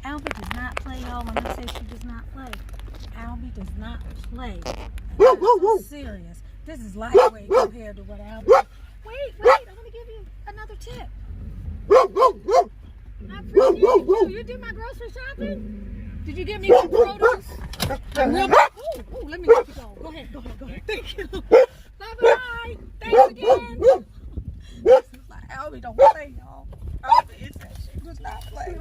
Albie does not play, y'all. When I say she does not play, Albie does not play. I'm so serious. This is lightweight compared to what Albie. Wait, I'm gonna give you another tip. I appreciate you. You did my grocery shopping? Did you get me some produce? Let me let you go. Go ahead. Thank you. Bye. Thanks again. This is like Albie don't play, y'all. Albie is that she does not play.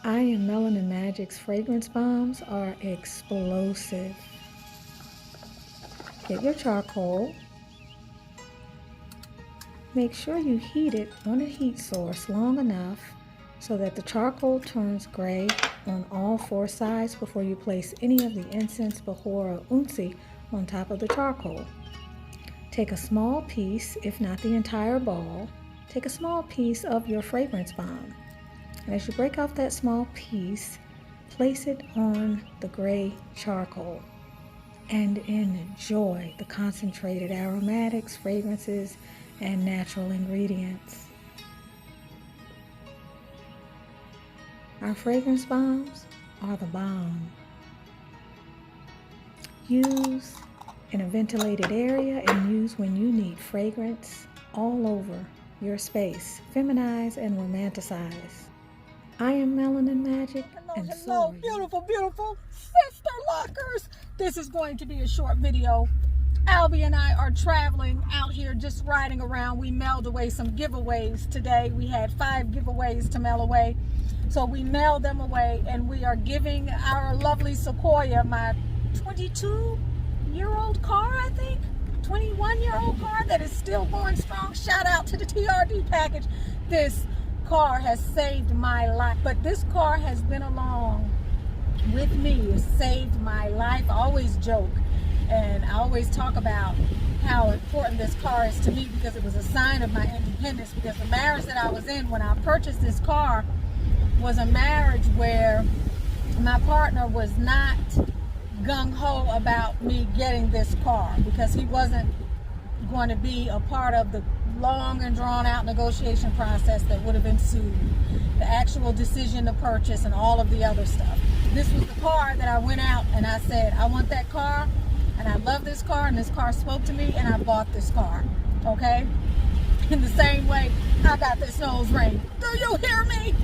I Am Melanin Magic's fragrance bombs are explosive. Get your charcoal. Make sure you heat it on a heat source long enough so that the charcoal turns gray on all 4 sides before you place any of the incense, bahor, or unsi on top of the charcoal. Take a small piece, if not the entire ball, take a small piece of your fragrance bomb. And as you break off that small piece, place it on the gray charcoal and enjoy the concentrated aromatics, fragrances, and natural ingredients. Our fragrance bombs are the bomb. Use in a ventilated area and use when you need fragrance all over your space. Feminize and romanticize. I am Melanin Magic. Hello, beautiful Sisterlockers. This is going to be a short video. Albie and I are traveling out here, just riding around. We mailed away some giveaways today. We had 5 giveaways to mail away. So we mailed them away, and we are giving our lovely Sequoia, my 22-year-old car, I think. 21-year-old car that is still going strong. Shout out to the TRD package. This car has saved my life, but this car has been along with me. It saved my life. I always joke and I always talk about how important this car is to me because it was a sign of my independence, because the marriage that I was in when I purchased this car was a marriage where my partner was not gung-ho about me getting this car because he wasn't going to be a part of the long and drawn out negotiation process that would have ensued, the actual decision to purchase and all of the other stuff. This was the car that I went out and I said, I want that car and I love this car and this car spoke to me and I bought this car, okay? In the same way, I got this nose ring. Do you hear me?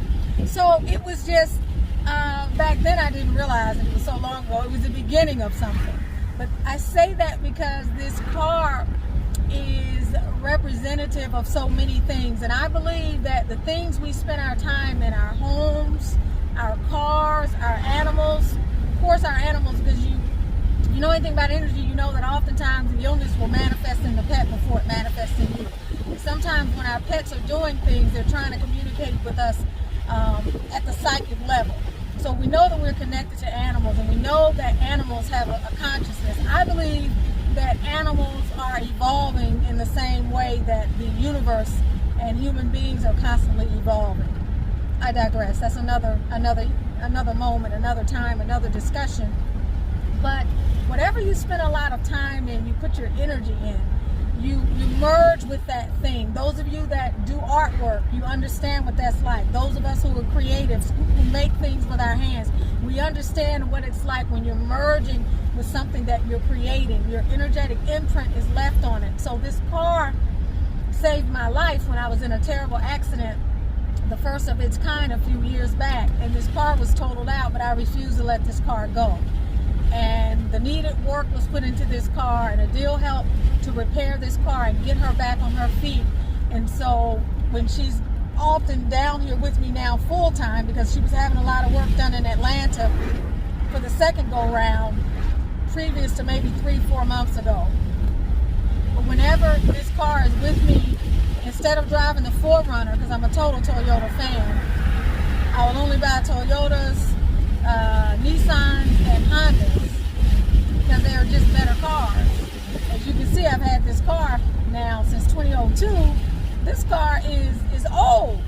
So it was just, back then I didn't realize it was so long ago. It was the beginning of something. But I say that because this car is representative of so many things, and I believe that the things we spend our time in, our homes, our cars, our animals, of course our animals, because you know anything about energy, you know that oftentimes the illness will manifest in the pet before it manifests in you. And sometimes when our pets are doing things, they're trying to communicate with us at the psychic level. So we know that we're connected to animals, and we know that animals have a consciousness. I believe that animals are evolving in the same way that the universe and human beings are constantly evolving. I digress. That's another moment, another time, another discussion. But whatever you spend a lot of time in, you put your energy in, you merge with that thing. Those of you that do artwork, you understand what that's like. Those of us who are creatives, who make things with our hands, we understand what it's like when you're merging with something that you're creating. Your energetic imprint is left on it. So this car saved my life when I was in a terrible accident, the first of its kind a few years back, and this car was totaled out, but I refused to let this car go. And the needed work was put into this car, and a deal helped to repair this car and get her back on her feet. And so when she's often down here with me now full time, because she was having a lot of work done in Atlanta for the second go round, previous to maybe 3-4 months ago. But whenever this car is with me, instead of driving the 4Runner, because I'm a total Toyota fan, I will only buy Toyotas, Nissans, and Hondas, because they are just better cars. As you can see, I've had this car now since 2002. This car is old,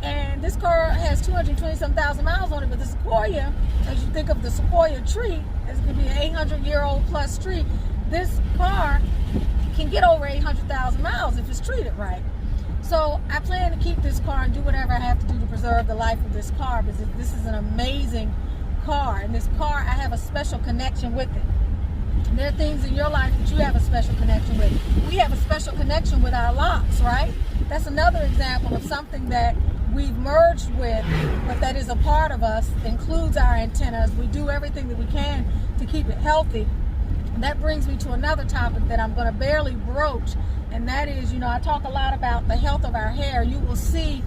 and this car has 220-some-thousand miles on it, but the Sequoia, as you think of the Sequoia tree, it's going to be an 800-year-old plus tree. This car can get over 800,000 miles if it's treated right. So I plan to keep this car and do whatever I have to do to preserve the life of this car, because this is an amazing car. And this car, I have a special connection with it. There are things in your life that you have a special connection with. We have a special connection with our Locs, right? That's another example of something that we've merged with, but that is a part of us, includes our antennas. We do everything that we can to keep it healthy. And that brings me to another topic that I'm going to barely broach, and that is, you know, I talk a lot about the health of our hair. You will see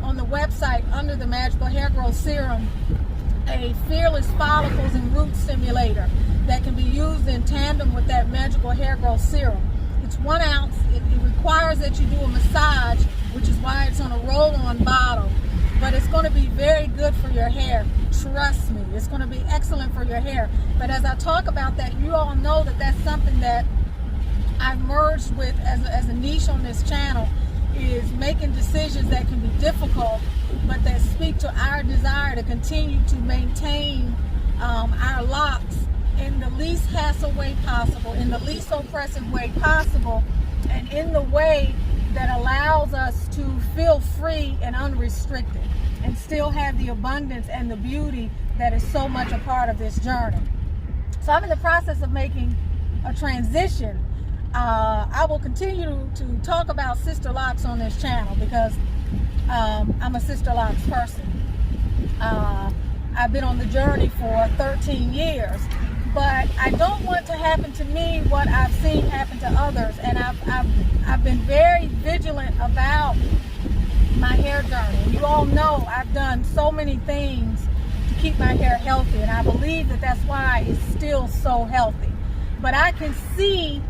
on the website under the Magical Hair Growth Serum a Fearless Follicles and Root Stimulator that can be used in tandem with that Magical Hair Growth Serum. It's 1 ounce. It requires that you do a massage, which is why it's on a roll-on bottle. But it's going to be very good for your hair. Trust me, it's going to be excellent for your hair. But as I talk about that, you all know that that's something that I've merged with as a niche on this channel, is making decisions that can be difficult, but that speak to our desire to continue to maintain our locks in the least hassle way possible, in the least oppressive way possible, and in the way that allows us to feel free and unrestricted and still have the abundance and the beauty that is so much a part of this journey. So I'm in the process of making a transition. I will continue to talk about Sisterlocks on this channel because I'm a Sisterlocks person. I've been on the journey for 13 years, but I don't want to happen to me what I've seen happen to others, and I've been very vigilant about my hair journey. You all know I've done so many things to keep my hair healthy, and I believe that that's why it's still so healthy. But I can see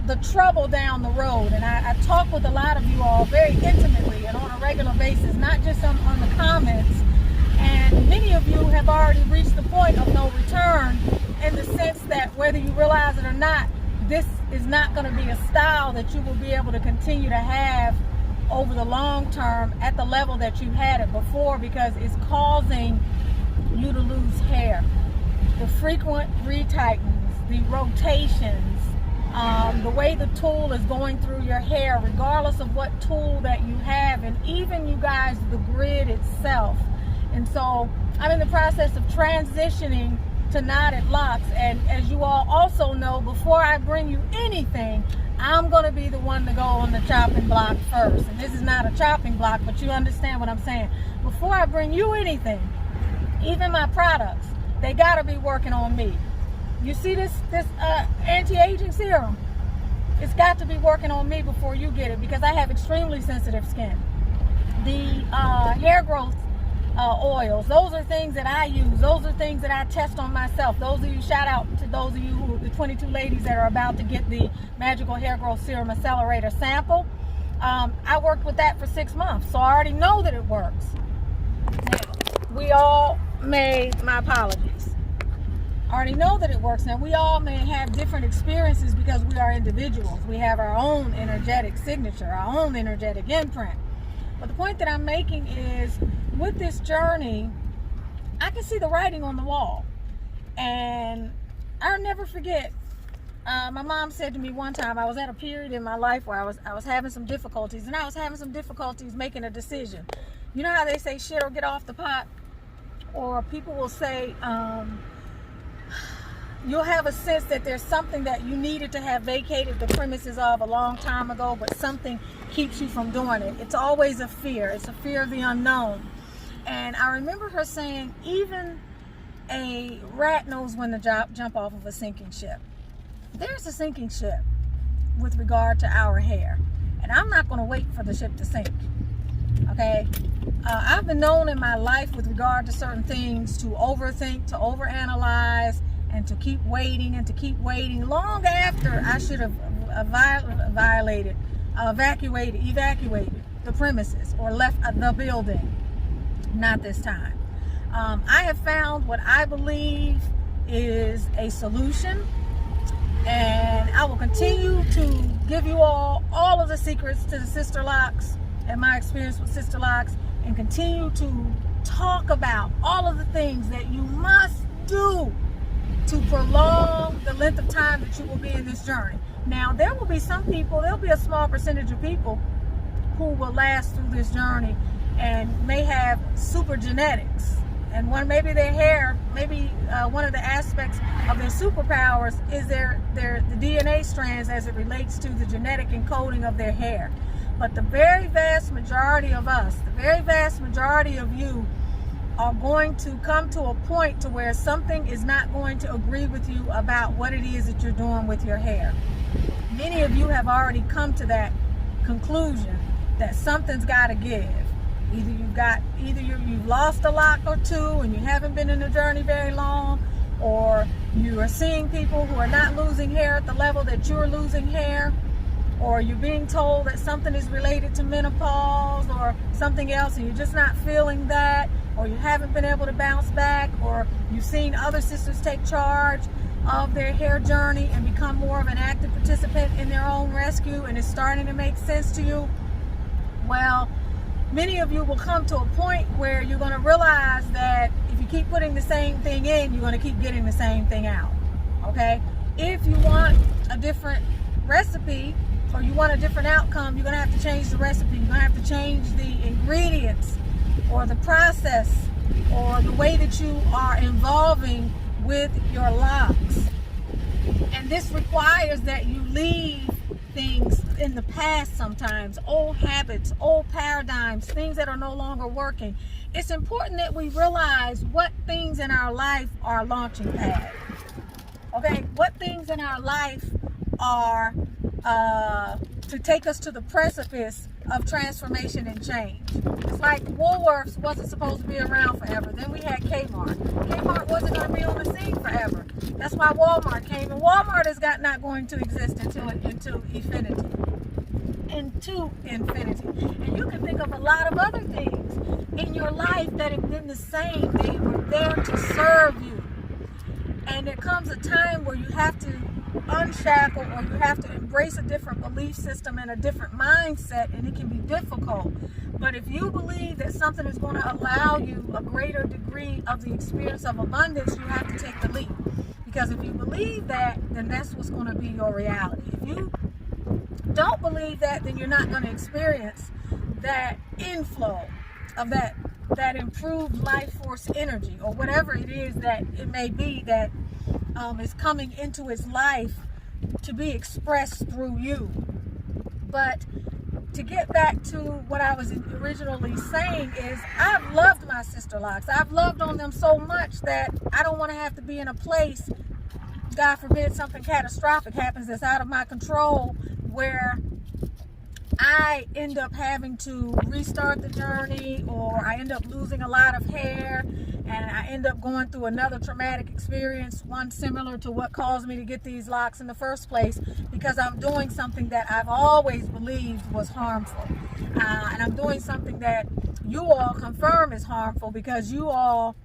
the trouble down the road, and I talk with a lot of you all very intimately and on a regular basis, not just on the comments. And many of you have already reached the point of no return, in the sense that whether you realize it or not, this is not going to be a style that you will be able to continue to have over the long term at the level that you had it before, because it's causing you to lose hair. The frequent retightens, the rotations, the way the tool is going through your hair, regardless of what tool that you have, and even, you guys, the grid itself. And so I'm in the process of transitioning to knotted locks. And as you all also know, before I bring you anything, I'm going to be the one to go on the chopping block first. And this is not a chopping block, but you understand what I'm saying. Before I bring you anything, even my products, they got to be working on me. You see this anti-aging serum? It's got to be working on me before you get it, because I have extremely sensitive skin. The hair growth oils, those are things that I use. Those are things that I test on myself. Those of you, shout out to those of you who, the 22 ladies that are about to get the Magical Hair Growth Serum Accelerator sample. I worked with that for 6 months, so I already know that it works. Now, we all may, my apologies, I already know that it works. Now, we all may have different experiences because we are individuals. We have our own energetic signature, our own energetic imprint. But the point that I'm making is, with this journey, I can see the writing on the wall. And I'll never forget, my mom said to me one time, I was at a period in my life where I was having some difficulties, and I was having some difficulties making a decision. You know how they say shit or get off the pot? Or people will say, you'll have a sense that there's something that you needed to have vacated the premises of a long time ago, but something keeps you from doing it. It's always a fear. It's a fear of the unknown. And I remember her saying, even a rat knows when to jump off of a sinking ship. There's a sinking ship with regard to our hair, and I'm not going to wait for the ship to sink. Okay? I've been known in my life with regard to certain things to overthink, to overanalyze, and to keep waiting and to keep waiting long after I should have evacuated the premises or left the building. Not this time. I have found what I believe is a solution, and I will continue to give you all of the secrets to the Sisterlocks and my experience with Sisterlocks and continue to talk about all of the things that you must do to prolong the length of time that you will be in this journey. Now, there will be some people, there'll be a small percentage of people who will last through this journey and may have super genetics. And maybe their hair, maybe one of the aspects of their superpowers is the DNA strands as it relates to the genetic encoding of their hair. But the very vast majority of us, the very vast majority of you, are going to come to a point to where something is not going to agree with you about what it is that you're doing with your hair. Many of you have already come to that conclusion that something's got to give. Either you've lost a lock or two and you haven't been in the journey very long, or you are seeing people who are not losing hair at the level that you're losing hair, or you're being told that something is related to menopause or something else and you're just not feeling that, or you haven't been able to bounce back, or you've seen other sisters take charge of their hair journey and become more of an active participant in their own rescue, and it's starting to make sense to you. Well, many of you will come to a point where you're going to realize that if you keep putting the same thing in, you're going to keep getting the same thing out. Okay? If you want a different recipe or you want a different outcome, you're going to have to change the recipe. You're going to have to change the ingredients or the process or the way that you are involving with your locks. And this requires that you leave things in the past sometimes, old habits, old paradigms, things that are no longer working. It's important that we realize what things in our life are launching pad. Okay, what things in our life are to take us to the precipice of transformation and change. It's like Woolworths wasn't supposed to be around forever. Then we had Kmart. Kmart wasn't going to be on the scene forever. That's why Walmart came, and Walmart is not going to exist into infinity. And you can think of a lot of other things in your life that have been the same. They were there to serve you. And there comes a time where you have to unshackle, or you have to embrace a different belief system and a different mindset, and it can be difficult. But if you believe that something is going to allow you a greater degree of the experience of abundance, you have to take the leap. Because if you believe that, then that's what's going to be your reality. If you don't believe that, then you're not going to experience that inflow of that improved life force energy, or whatever it is that it may be that is coming into its life to be expressed through you. But to get back to what I was originally saying is, I've loved my Sisterlocks. I've loved on them so much that I don't want to have to be in a place, God forbid something catastrophic happens that's out of my control, where I end up having to restart the journey, or I end up losing a lot of hair, and I end up going through another traumatic experience, one similar to what caused me to get these locks in the first place, because I'm doing something that I've always believed was harmful. And I'm doing something that you all confirm is harmful, because you all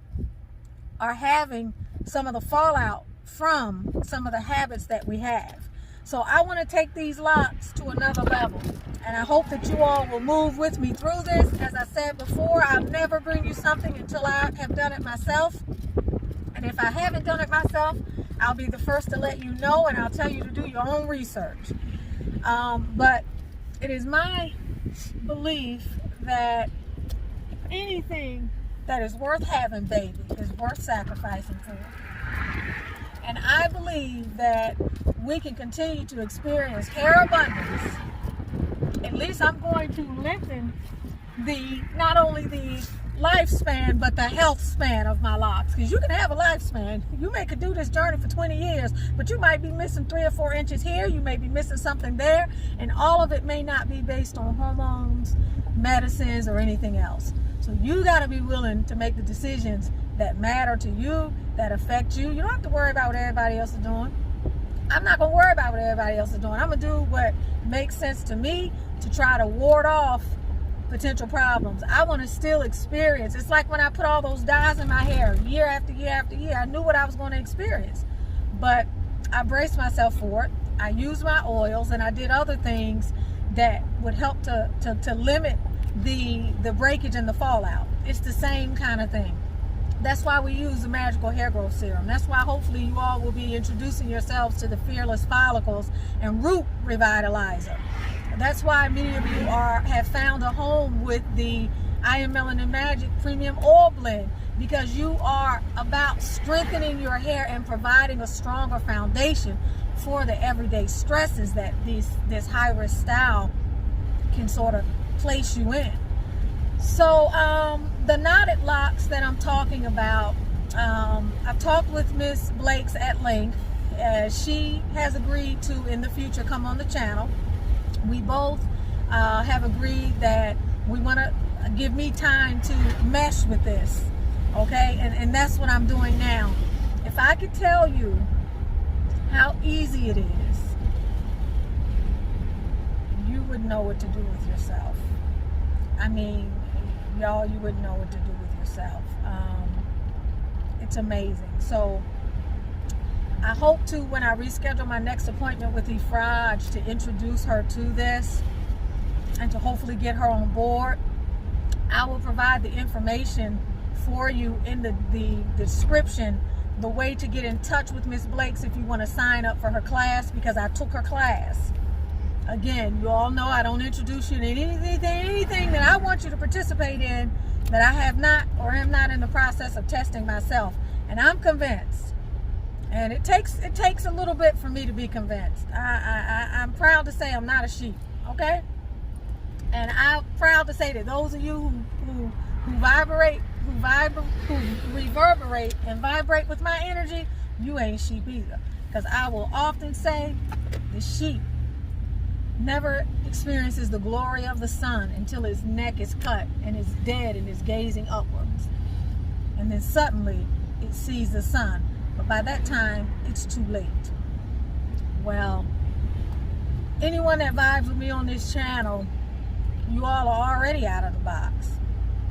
are having some of the fallout from some of the habits that we have. So I want to take these locks to another level, and I hope that you all will move with me through this. As I said before, I'll never bring you something until I have done it myself. And if I haven't done it myself, I'll be the first to let you know, and I'll tell you to do your own research. But it is my belief that anything that is worth having, baby, is worth sacrificing for. And I believe that we can continue to experience hair abundance. At least I'm going to lengthen not only the lifespan, but the health span of my locks. Because you can have a lifespan. You could do this journey for 20 years, but you might be missing 3 or 4 inches here. You may be missing something there. And all of it may not be based on hormones, medicines, or anything else. So you got to be willing to make the decisions that matter to you, that affect you. You don't have to worry about what everybody else is doing. I'm not going to worry about what everybody else is doing. I'm going to do what makes sense to me to try to ward off potential problems. I want to still experience. It's like when I put all those dyes in my hair year after year after year. I knew what I was going to experience. But I braced myself for it. I used my oils, and I did other things that would help to limit the breakage and the fallout. It's the same kind of thing. That's why we use the magical hair growth serum. That's why hopefully you all will be introducing yourselves to the Fearless Follicles and Root Revitalizer. That's why many of you have found a home with the I Am Melanin Magic Premium Oil Blend, because you are about strengthening your hair and providing a stronger foundation for the everyday stresses that this high-risk style can sort of place you in. So the knotted locks that I'm talking about, I've talked with Miss Blakes at length. She has agreed to, in the future, come on the channel. We both have agreed that we want to give me time to mesh with this, okay? And that's what I'm doing now. If I could tell you how easy it is, you would know what to do with yourself. I mean, y'all, you wouldn't know what to do with yourself. It's amazing. So I hope to, when I reschedule my next appointment with Efraj, to introduce her to this and to hopefully get her on board. I will provide the information for you in the description, the way to get in touch with Miss Blakes if you want to sign up for her class, because I took her class. Again, you all know I don't introduce you to anything that I want you to participate in that I have not or am not in the process of testing myself. And I'm convinced. And it takes a little bit for me to be convinced. I'm proud to say I'm not a sheep, okay? And I'm proud to say that those of you who reverberate and vibrate with my energy, you ain't sheep either. Because I will often say the sheep never experiences the glory of the sun until his neck is cut and is dead and is gazing upwards. And then suddenly it sees the sun. But by that time, it's too late. Well, anyone that vibes with me on this channel, you all are already out of the box.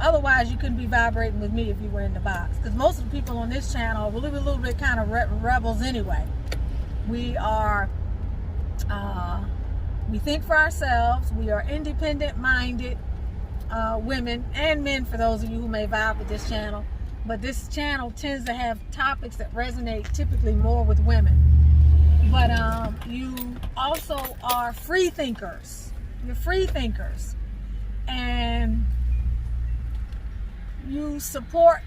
Otherwise, you couldn't be vibrating with me if you were in the box. Because most of the people on this channel are a little bit kind of rebels anyway. We are, we think for ourselves. We are independent-minded women and men, for those of you who may vibe with this channel. But this channel tends to have topics that resonate typically more with women. But you also are free thinkers. You're free thinkers. And you support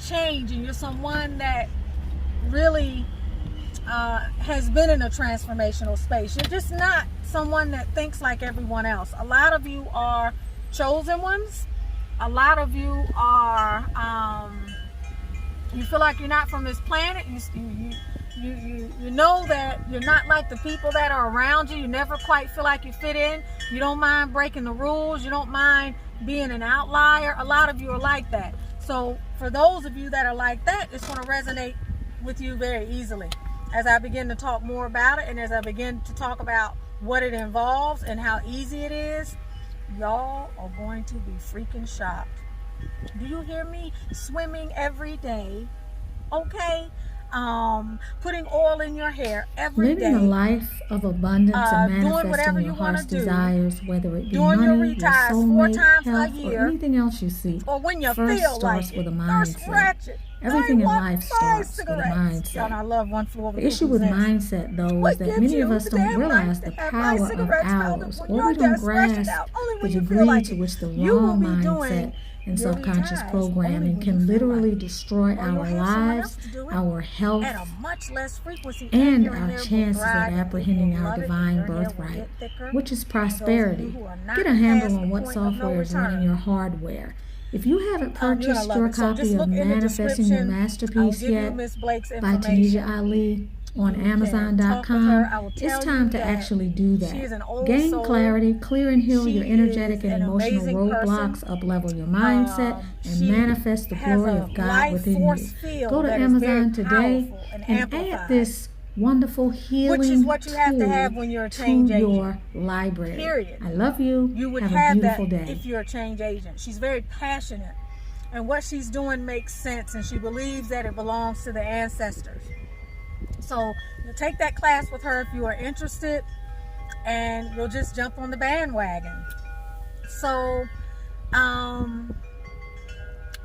change, and you're someone that really has been in a transformational space. You're just not someone that thinks like everyone else. A lot of you are chosen ones. A lot of you are, you feel like you're not from this planet. You know that you're not like the people that are around you. You never quite feel like you fit in. You don't mind breaking the rules. You don't mind being an outlier. A lot of you are like that. So for those of you that are like that, it's going to resonate with you very easily. As I begin to talk more about it, and as I begin to talk about what it involves and how easy it is, y'all are going to be freaking shocked. Do you hear me? Swimming every day, okay? Putting oil in your hair every day. Living a life of abundance and manifesting your heart's desires, whether it be money, your soulmate, health, or anything else you seek. Or when you first feel starts like with a it. mindset. Everything in life starts with a mindset. I love one floor The issue with mindset, though, is that many of us don't realize the power of ours, or we don't grasp the degree to which the wrong mindset and subconscious programming can literally destroy our lives, our health, and our chances at apprehending our divine birthright, which is prosperity. Get a handle on what software is running your hardware. If you haven't purchased your copy of Manifesting Your Masterpiece yet by Tunisia Ali on Amazon.com, it's time to actually do that. Gain clarity, clear and heal your energetic and emotional roadblocks, up-level your mindset, and manifest the glory of God within you. Go to Amazon today and add this wonderful healing which is what you have to have when you're a change agent. Your library. Period. I love you. You would have a beautiful that day. If you're a change agent. She's very passionate, and what she's doing makes sense, and she believes that it belongs to the ancestors. So you'll take that class with her if you are interested, and you'll just jump on the bandwagon. So I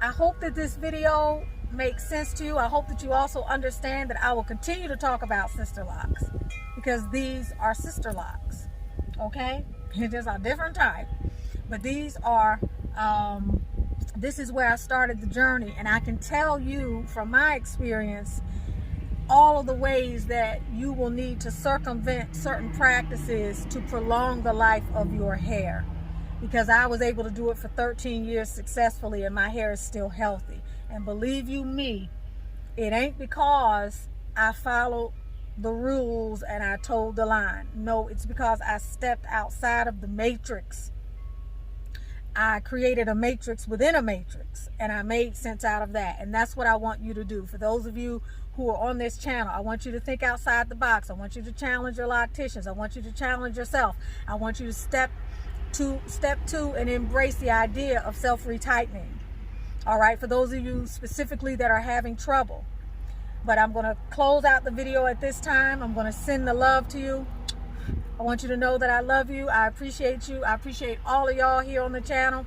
hope that this video makes sense to you. I hope that you also understand that I will continue to talk about Sisterlocks, because these are Sisterlocks. Okay, there's a different type, but these are this is where I started the journey, and I can tell you from my experience all of the ways that you will need to circumvent certain practices to prolong the life of your hair, because I was able to do it for 13 years successfully, and my hair is still healthy. And believe you me, it ain't because I followed the rules and I told the line. No, it's because I stepped outside of the matrix. I created a matrix within a matrix, and I made sense out of that. And that's what I want you to do. For those of you who are on this channel, I want you to think outside the box. I want you to challenge your locticians. I want you to challenge yourself. I want you to step two and embrace the idea of self-retightening. All right, for those of you specifically that are having trouble. But I'm going to close out the video at this time. I'm going to send the love to you. I want you to know that I love you. I appreciate you. I appreciate all of y'all here on the channel.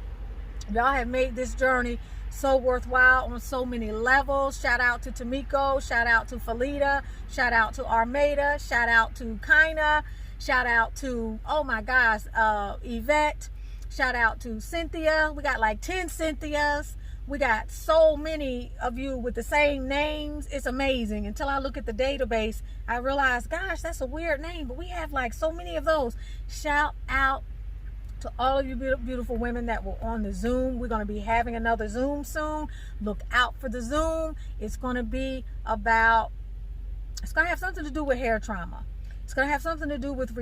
Y'all have made this journey so worthwhile on so many levels. Shout out to Tamiko. Shout out to Felita. Shout out to Armada. Shout out to Kaina. Shout out to, oh my gosh, Yvette. Shout out to Cynthia. We got like 10 Cynthias. We got so many of you with the same names. It's amazing. Until I look at the database, I realize, gosh, that's a weird name, but we have like so many of those. Shout out to all of you beautiful women that were on the Zoom. We're going to be having another Zoom soon. Look out for the Zoom. It's going to be about, it's going to have something to do with hair trauma. It's going to have something to do with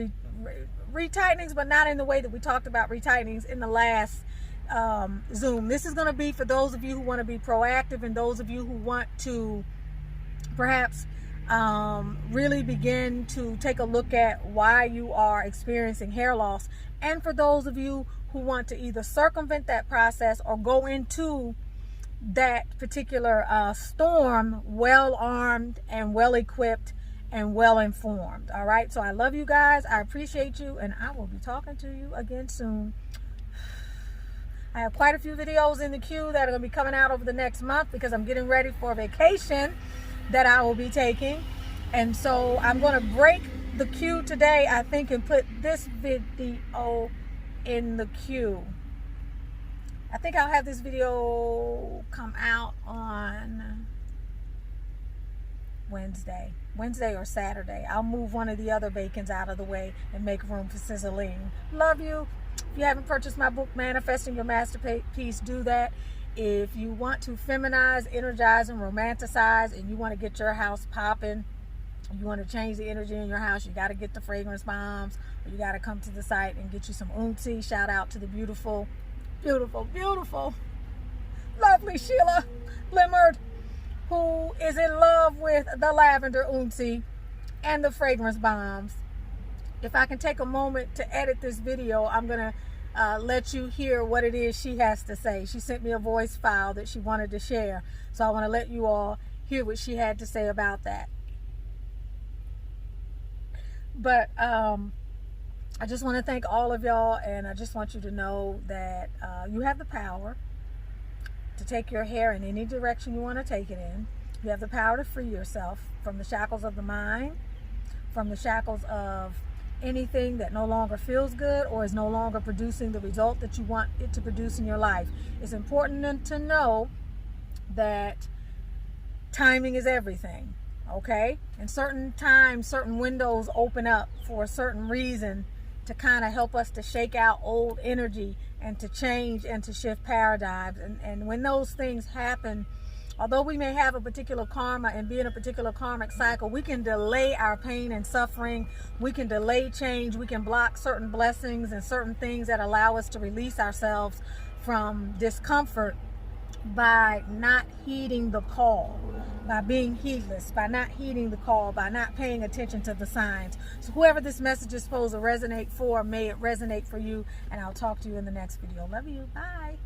retightenings, but not in the way that we talked about retightenings in the last Zoom. This is going to be for those of you who want to be proactive, and those of you who want to perhaps really begin to take a look at why you are experiencing hair loss, and for those of you who want to either circumvent that process or go into that particular storm well armed and well equipped and well informed. All right, so I love you guys. I appreciate you, and I will be talking to you again soon. I have quite a few videos in the queue that are going to be coming out over the next month, because I'm getting ready for a vacation that I will be taking. And so I'm going to break the queue today, I think, and put this video in the queue. I think I'll have this video come out on Wednesday or Saturday. I'll move one of the other bacons out of the way and make room for sizzling. Love you. If you haven't purchased my book, Manifesting Your Masterpiece, do that. If you want to feminize, energize, and romanticize, and you want to get your house popping, you want to change the energy in your house, you got to get the fragrance bombs, or you got to come to the site and get you some Unzi. Shout out to the beautiful, beautiful, beautiful, lovely Sheila Limard, who is in love with the lavender Unzi and the fragrance bombs. If I can take a moment to edit this video, I'm going to let you hear what it is she has to say. She sent me a voice file that she wanted to share. So I want to let you all hear what she had to say about that. But I just want to thank all of y'all, and I just want you to know that you have the power to take your hair in any direction you want to take it in. You have the power to free yourself from the shackles of the mind, from the shackles of anything that no longer feels good or is no longer producing the result that you want it to produce in your life. It's important to know that timing is everything, okay? And certain times, certain windows open up for a certain reason to kind of help us to shake out old energy and to change and to shift paradigms. And when those things happen, although we may have a particular karma and be in a particular karmic cycle, we can delay our pain and suffering. We can delay change. We can block certain blessings and certain things that allow us to release ourselves from discomfort by not heeding the call, by being heedless, by not heeding the call, by not paying attention to the signs. So whoever this message is supposed to resonate for, may it resonate for you, and I'll talk to you in the next video. Love you. Bye.